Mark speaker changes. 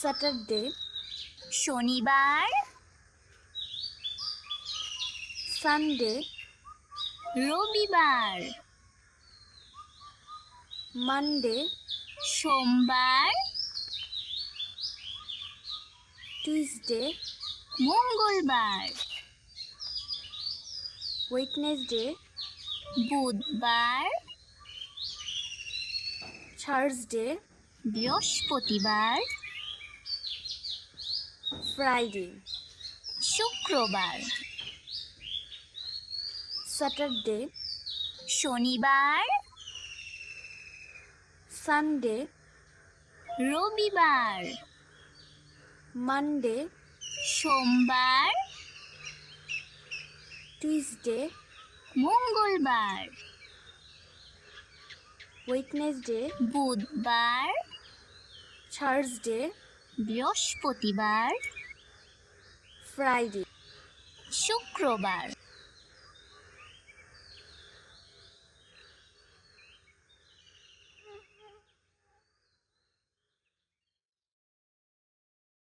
Speaker 1: Saturday,
Speaker 2: শনিবার,
Speaker 1: Sunday,
Speaker 2: রবিবার,
Speaker 1: Monday,
Speaker 2: সোমবার,
Speaker 1: টিউসডে,
Speaker 2: মঙ্গলবার,
Speaker 1: ওয়েডনেসডে,
Speaker 2: বুধবার,
Speaker 1: থার্সডে,
Speaker 2: বৃহস্পতিবার,
Speaker 1: ফ্রাইডে,
Speaker 2: শুক্রবার,
Speaker 1: স্যাটারডে,
Speaker 2: শনিবার,
Speaker 1: সানডে,
Speaker 2: রবিবার,
Speaker 1: মানডে,
Speaker 2: সোমবার,
Speaker 1: টিউসডে,
Speaker 2: মঙ্গলবার,
Speaker 1: ওয়েডনেসডে,
Speaker 2: বুধবার,
Speaker 1: থার্সডে,
Speaker 2: বৃহস্পতিবার,
Speaker 1: ফ্রাইডে।
Speaker 2: শুক্রবার।